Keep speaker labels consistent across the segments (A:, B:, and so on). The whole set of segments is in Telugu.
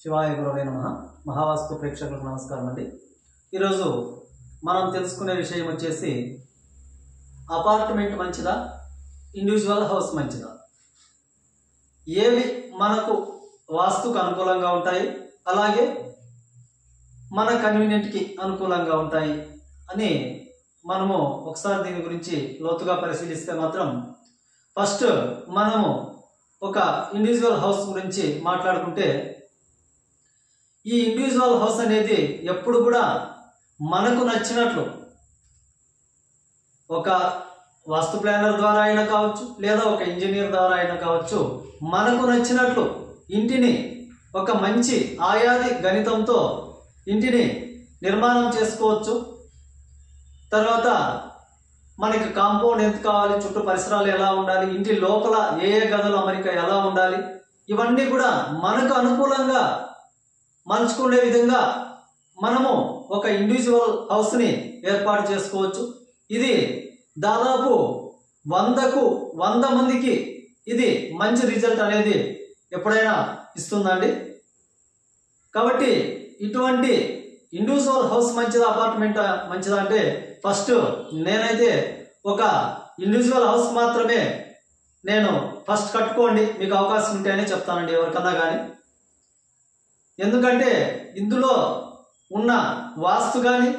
A: శివాయ గురవే నమః. మహావాస్తు ప్రేక్షకులకు నమస్కారం అండి. ఈరోజు మనం తెలుసుకునే విషయం వచ్చేసి అపార్ట్మెంట్ మంచిదా, ఇండివిజువల్ హౌస్ మంచిదా, ఏవి మనకు వాస్తుకు అనుకూలంగా ఉంటాయి, అలాగే మన కన్వీనియంట్కి అనుకూలంగా ఉంటాయి అని మనము ఒకసారి దీని గురించి లోతుగా పరిశీలిస్తే మాత్రం ఫస్ట్ మనము ఒక ఇండివిజువల్ హౌస్ గురించి మాట్లాడుకుంటే ఈ ఇండివిజువల్ హౌస్ అనేది ఎప్పుడు కూడా మనకు నచ్చినట్లు ఒక వాస్తు ప్లానర్ ద్వారా అయినా కావచ్చు, లేదా ఒక ఇంజనీర్ ద్వారా అయినా కావచ్చు, మనకు నచ్చినట్లు ఇంటిని ఒక మంచి ఆయాది గణితంతో ఇంటిని నిర్మాణం చేసుకోవచ్చు. తర్వాత మనకి కాంపౌండ్ ఎంత కావాలి, చుట్టూ పరిసరాలు ఎలా ఉండాలి, ఇంటి లోపల ఏ గదుల అమరిక ఎలా ఉండాలి, ఇవన్నీ కూడా మనకు అనుకూలంగా మలుచుకునే విధంగా మనము ఒక ఇండివిజువల్ హౌస్ని ఏర్పాటు చేసుకోవచ్చు. ఇది దాదాపు 100 మందికి ఇది మంచి రిజల్ట్ అనేది ఎప్పుడైనా ఇస్తుందండి. కాబట్టి ఇటువంటి ఇండివిజువల్ హౌస్ మంచిదా, అపార్ట్మెంట్ మంచిదా అంటే ఫస్ట్ నేనైతే ఒక ఇండివిజువల్ హౌస్ మాత్రమే నేను ఫస్ట్ కట్టుకోండి, మీకు అవకాశం ఉంటేనే చెప్తానండి ఎవరికన్నా కానీ. ఎందుకంటే ఇందులో ఉన్న వాస్తు కానీ,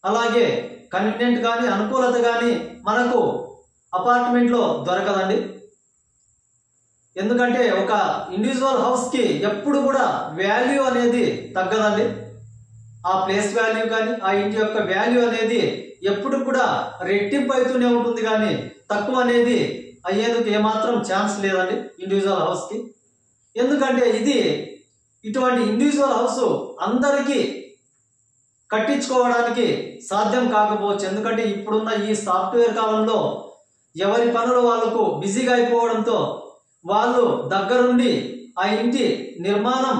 A: అలాగే కన్వీనియంట్ కానీ, అనుకూలత కానీ మనకు అపార్ట్మెంట్లో దొరకదండి. ఎందుకంటే ఒక ఇండివిజువల్ హౌస్కి ఎప్పుడు కూడా వాల్యూ అనేది తగ్గదండి. ఆ ప్లేస్ వాల్యూ కానీ, ఆ ఇంటి యొక్క వాల్యూ అనేది ఎప్పుడు కూడా రెట్టింపు అవుతూనే ఉంటుంది, కానీ తక్కువ అనేది అయ్యేందుకు ఏమాత్రం ఛాన్స్ లేదండి ఇండివిజువల్ హౌస్కి. ఎందుకంటే ఇటువంటి ఇండివిజువల్ హౌస్ అందరికీ కట్టించుకోవడానికి సాధ్యం కాకపోవచ్చు. ఎందుకంటే ఇప్పుడున్న ఈ సాఫ్ట్వేర్ కాలంలో ఎవరి పనులు వాళ్ళకు బిజీగా అయిపోవడంతో వాళ్ళు దగ్గరుండి ఆ ఇంటి నిర్మాణం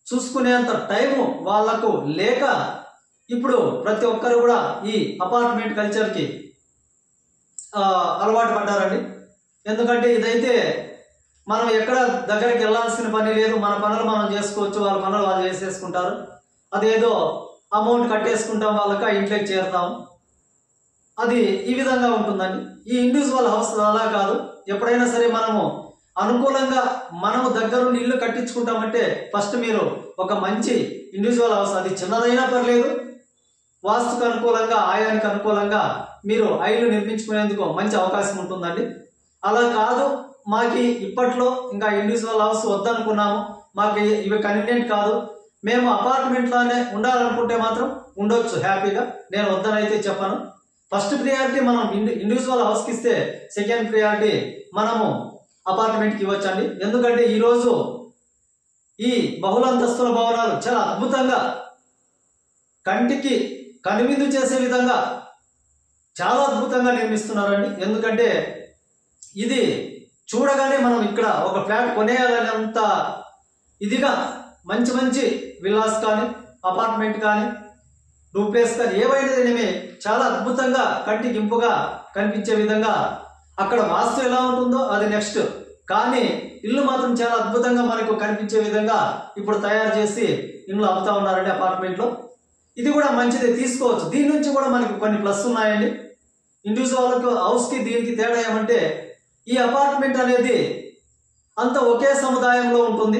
A: చూసుకునేంత టైము వాళ్లకు లేక ఇప్పుడు ప్రతి ఒక్కరు కూడా ఈ అపార్ట్మెంట్ కల్చర్కి అలవాటు పడ్డారండి. ఎందుకంటే ఇదైతే మనం ఎక్కడ దగ్గరికి వెళ్ళాల్సిన పని లేదు, మన పనులు మనం చేసుకోవచ్చు, వాళ్ళ పనులు వాళ్ళు చేసేసుకుంటారు. అదేదో అమౌంట్ కట్టేసుకుంటాం, వాళ్ళకి ఆ ఇంట్లోకి చేరుతాం. అది ఈ విధంగా ఉంటుందండి. ఈ ఇండివిజువల్ హౌస్ అలా కాదు. ఎప్పుడైనా సరే మనము అనుకూలంగా మనము దగ్గరుండి ఇల్లు కట్టించుకుంటామంటే ఫస్ట్ మీరు ఒక మంచి ఇండివిజువల్ హౌస్, అది చిన్నదైనా పర్లేదు, వాస్తుకు అనుకూలంగా, ఆయానికి అనుకూలంగా మీరు ఆ ఇల్లు నిర్మించుకునేందుకు మంచి అవకాశం ఉంటుందండి. అలా కాదు, మాకు ఇప్పట్లో ఇంకా ఇండివిజువల్ హౌస్ వద్దనుకున్నాము, మాకు ఇవి కన్వీనియంట్ కాదు, మేము అపార్ట్మెంట్లోనే ఉండాలనుకుంటే మాత్రం ఉండొచ్చు హ్యాపీగా. నేను వద్దనైతే చెప్పను. ఫస్ట్ ప్రియారిటీ మనం ఇండివిజువల్ హౌస్కి ఇస్తే సెకండ్ ప్రియారిటీ మనము అపార్ట్మెంట్కి ఇవ్వచ్చండి. ఎందుకంటే ఈరోజు ఈ బహుళంతస్తుల భవనాలు చాలా అద్భుతంగా కంటికి కనువిందు చేసే విధంగా చాలా అద్భుతంగా నిర్మిస్తున్నారండి. ఎందుకంటే ఇది చూడగానే మనం ఇక్కడ ఒక ఫ్లాట్ కొనేయాలనేంత ఇదిగా మంచి మంచి విల్లాస్ కానీ, అపార్ట్మెంట్ కానీ, డూప్లెక్స్ కానీ ఏవైనా చాలా అద్భుతంగా కంటికి ఇంపుగా కనిపించే విధంగా అక్కడ వాస్తు ఎలా ఉంటుందో అది నెక్స్ట్, కానీ ఇల్లు మాత్రం చాలా అద్భుతంగా మనకు కనిపించే విధంగా ఇప్పుడు తయారు చేసి ఇల్లు అమ్ముతా ఉన్నారండి అపార్ట్మెంట్లో. ఇది కూడా మంచిదే, తీసుకోవచ్చు. దీని నుంచి కూడా మనకు కొన్ని ప్లస్ ఉన్నాయండి. ఇండివిజువల్ హౌస్కి దీనికి తేడా ఏమంటే ఈ అపార్ట్మెంట్ అనేది అంత ఒకే సముదాయంలో ఉంటుంది.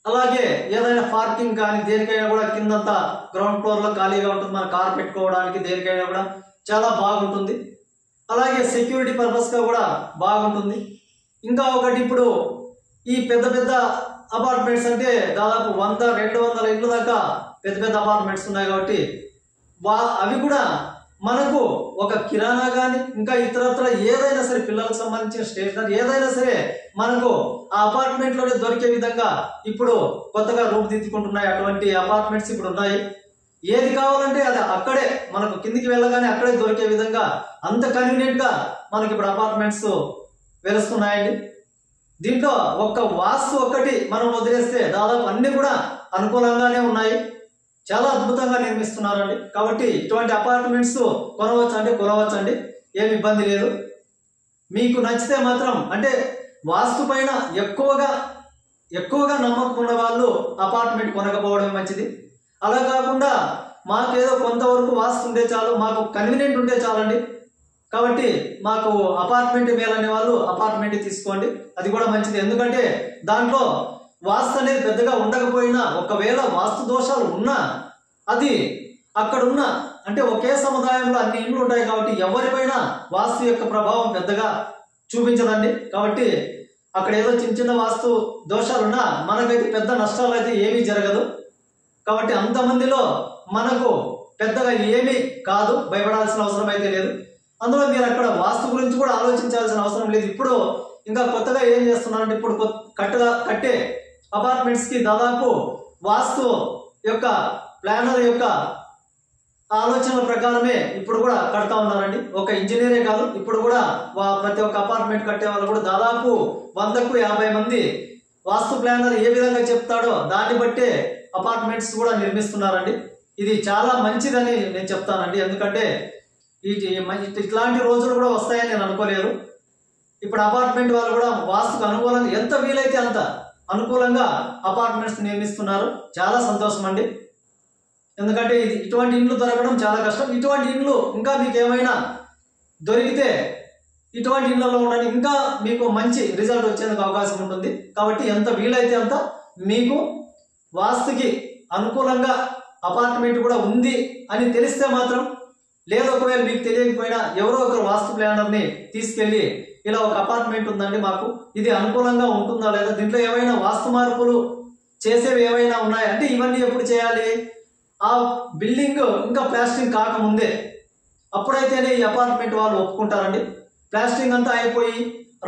A: అలాగే ఏదైనా పార్కింగ్ కానీ దేనికైనా కూడా కిందంతా గ్రౌండ్ ఫ్లోర్లో ఖాళీగా ఉంటుంది, మన కార్ పెట్టుకోవడానికి దేనికైనా కూడా చాలా బాగుంటుంది. అలాగే సెక్యూరిటీ పర్పస్గా కూడా బాగుంటుంది. ఇంకా ఒకటి, ఇప్పుడు ఈ పెద్ద పెద్ద అపార్ట్మెంట్స్ అంటే దాదాపు 100-200 ఇండ్ల దాకా పెద్ద పెద్ద అపార్ట్మెంట్స్ ఉన్నాయి. కాబట్టి అవి కూడా మనకు ఒక కిరాణా కానీ, ఇంకా ఇతరత్ర ఏదైనా సరే, పిల్లలకు సంబంధించిన స్టేషనరీ ఏదైనా సరే మనకు ఆ అపార్ట్మెంట్లోనే దొరికే విధంగా ఇప్పుడు కొత్తగా రూపుదిద్దుకుంటున్నాయి. అటువంటి అపార్ట్మెంట్స్ ఇప్పుడు ఉన్నాయి. ఏది కావాలంటే అది అక్కడే మనకు కిందికి వెళ్ళగానే అక్కడే దొరికే విధంగా అంత కన్వీనియంట్గా మనకి ఇప్పుడు అపార్ట్మెంట్స్ వెలుస్తున్నాయండి. దీంట్లో ఒక్క వాస్తు ఒక్కటి మనం వదిలేస్తే దాదాపు అన్ని కూడా అనుకూలంగానే ఉన్నాయి, చాలా అద్భుతంగా నిర్మిస్తున్నారండి. కాబట్టి ఇటువంటి అపార్ట్మెంట్స్ కొనవచ్చండి, ఏమి ఇబ్బంది లేదు. మీకు నచ్చితే మాత్రం, అంటే వాస్తు పైన ఎక్కువగా ఎక్కువగా నమ్మకం ఉన్న వాళ్ళు అపార్ట్మెంట్ కొనకపోవడం మంచిది. అలా కాకుండా మాకేదో కొంతవరకు వాస్తు ఉంటే చాలు, మాకు కన్వీనియంట్ ఉంటే చాలండి, కాబట్టి మాకు అపార్ట్మెంట్ మేలనే వాళ్ళు అపార్ట్మెంట్ తీసుకోండి, అది కూడా మంచిది. ఎందుకంటే దాంట్లో వాస్తు అనేది పెద్దగా ఉండకపోయినా, ఒకవేళ వాస్తు దోషాలు ఉన్నా అది అక్కడున్న అంటే ఒకే సముదాయంలో అన్ని ఇండ్లు ఉంటాయి కాబట్టి ఎవరిపైనా వాస్తు యొక్క ప్రభావం పెద్దగా చూపించదండి. కాబట్టి అక్కడ ఏదో చిన్న చిన్న వాస్తు దోషాలున్నా మనకైతే పెద్ద నష్టాలు అయితే ఏమీ జరగదు. కాబట్టి అంతమందిలో మనకు పెద్దగా ఏమీ కాదు, భయపడాల్సిన అవసరం అయితే లేదు. అందులో మీరు అక్కడ వాస్తు గురించి కూడా ఆలోచించాల్సిన అవసరం లేదు. ఇప్పుడు ఇంకా కొత్తగా ఏం చేస్తున్నారంటే, ఇప్పుడు కట్టే అపార్ట్మెంట్స్కి దాదాపు వాస్తు యొక్క ప్లానర్ యొక్క ఆలోచనల ప్రకారమే ఇప్పుడు కూడా కడతా ఉన్నారండి. ఒక ఇంజనీరే కాదు, ఇప్పుడు కూడా ప్రతి ఒక్క అపార్ట్మెంట్ కట్టే వాళ్ళు కూడా దాదాపు 100కు 50 మంది వాస్తు ప్లానర్ ఏ విధంగా చెప్తాడో దాన్ని బట్టే అపార్ట్మెంట్స్ కూడా నిర్మిస్తున్నారండి. ఇది చాలా మంచిదని నేను చెప్తానండి. ఎందుకంటే ఇట్లాంటి రోజులు కూడా వస్తాయని నేను అనుకోలేదు. ఇప్పుడు అపార్ట్మెంట్ వాళ్ళు కూడా వాస్తుకు అనుకూలంగా ఎంత వీలైతే అంత అనుకూలంగా అపార్ట్మెంట్స్ నిర్మిస్తున్నారు. చాలా సంతోషం అండి. ఎందుకంటే ఇటువంటి ఇండ్లు దొరకడం చాలా కష్టం. ఇటువంటి ఇండ్లు ఇంకా మీకు ఏమైనా దొరికితే ఇటువంటి ఇళ్లలో ఉండండి, ఇంకా మీకు మంచి రిజల్ట్ వచ్చేందుకు అవకాశం ఉంటుంది. కాబట్టి ఎంత వీలైతే అంత మీకు వాస్తుకి అనుకూలంగా అపార్ట్మెంట్ కూడా ఉంది అని తెలిస్తే మాత్రం, లేదు ఒకవేళ మీకు తెలియకపోయినా ఎవరో ఒకరు వాస్తు ప్లానర్ని తీసుకెళ్ళి ఇలా ఒక అపార్ట్మెంట్ ఉందండి, మాకు ఇది అనుకూలంగా ఉంటుందా లేదా, దీంట్లో ఏమైనా వాస్తు మార్పులు చేసేవి ఏమైనా ఉన్నాయా అంటే ఇవన్నీ ఎప్పుడు చేయాలి, ఆ బిల్డింగ్ ఇంకా ప్లాస్టింగ్ కాకముందే, అప్పుడైతేనే ఈ అపార్ట్మెంట్ వాళ్ళు ఒప్పుకుంటారండి. ప్లాస్టింగ్ అంతా అయిపోయి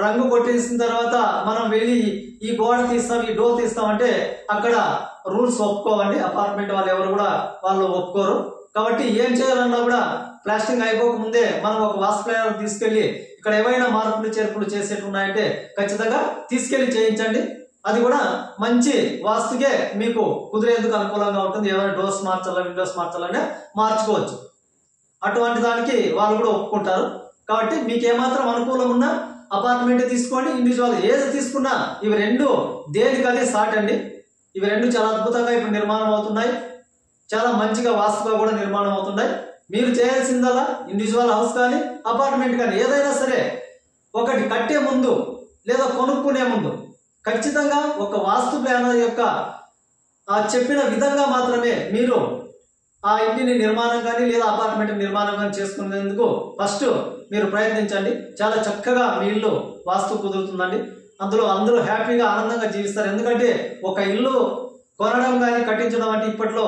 A: రంగు కొట్టేసిన తర్వాత మనం వెళ్ళి ఈ గోడ తీస్తాం, ఈ డోర్ తీస్తాం అంటే అక్కడ రూల్స్ ఒప్పుకోవండి. అపార్ట్మెంట్ వాళ్ళు ఎవరు కూడా వాళ్ళు ఒప్పుకోరు. కాబట్టి ఏం చేయాలన్నా కూడా ప్లాస్టింగ్ అయిపోక ముందే మనం ఒక వాస్తు ప్లానర్ తీసుకెళ్లి ఇక్కడ ఏవైనా మార్పులు చేర్పులు చేసేట్టు ఉన్నాయంటే ఖచ్చితంగా తీసుకెళ్లి చేయించండి. అది కూడా మంచి వాస్తుకే మీకు కుదిరేందుకు అనుకూలంగా ఉంటుంది. ఏమైనా డోర్స్ మార్చాలా, విండోస్ మార్చాలనే మార్చుకోవచ్చు. అటువంటి దానికి వాళ్ళు కూడా ఒప్పుకుంటారు. కాబట్టి మీకు ఏమాత్రం అనుకూలం ఉన్నా అపార్ట్మెంట్ తీసుకోండి, ఇండివిజువల్ ఏది తీసుకున్నా ఇవి రెండు దేనికదే సాట్ అండి. ఇవి రెండు చాలా అద్భుతంగా ఇప్పుడు నిర్మాణం అవుతున్నాయి, చాలా మంచిగా వాస్తుగా కూడా నిర్మాణం అవుతున్నాయి. మీరు చేయాల్సిందల్లా ఇండివిజువల్ హౌస్ కానీ అపార్ట్మెంట్ కానీ ఏదైనా సరే ఒకటి కట్టే ముందు లేదా కొనుక్కునే ముందు ఖచ్చితంగా ఒక వాస్తు ప్లానర్ యొక్క చెప్పిన విధంగా మాత్రమే మీరు ఆ ఇంటిని నిర్మాణం కానీ లేదా అపార్ట్మెంట్ నిర్మాణం కానీ చేసుకునేందుకు ఫస్ట్ మీరు ప్రయత్నించండి. చాలా చక్కగా మీ ఇల్లు వాస్తు కుదురుతుందండి. అందులో అందరూ హ్యాపీగా ఆనందంగా జీవిస్తారు. ఎందుకంటే ఒక ఇల్లు కొనడం కానీ కట్టించడం అంటే ఇప్పట్లో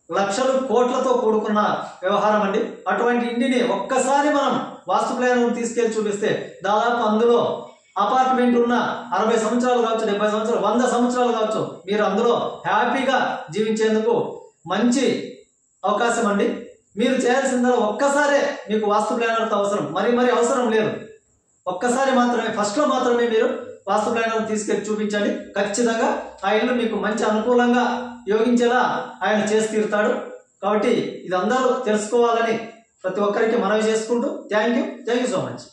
A: లక్షలు కోట్లతో కూడుకున్న వ్యవహారం అండి. అటువంటి ఇంటిని ఒక్కసారి మనం వాస్తు ప్లానర్ తీసుకెళ్లి చూపిస్తే దాదాపు అందులో అపార్ట్మెంట్ ఉన్న 60 సంవత్సరాలు కావచ్చు, 70 సంవత్సరాలు, 100 సంవత్సరాలు కావచ్చు, మీరు అందులో హ్యాపీగా జీవించేందుకు మంచి అవకాశం అండి. మీరు చేయాల్సిందల్లా ఒక్కసారే మీకు వాస్తు ప్లానర్తో అవసరం, మరి అవసరం లేదు. ఒక్కసారి మాత్రమే ఫస్ట్లో మాత్రమే మీరు వాస్తు ప్లానర్ తీసుకెళ్లి చూపించండి. ఖచ్చితంగా ఆ ఇల్లు మీకు మంచి అనుకూలంగా యోగించేలా ఆయన చేసి తీరుతాడు. కాబట్టి ఇది అందరూ తెలుసుకోవాలని ప్రతి ఒక్కరికి మనవి చేసుకుంటూ థ్యాంక్ యూ సో మచ్.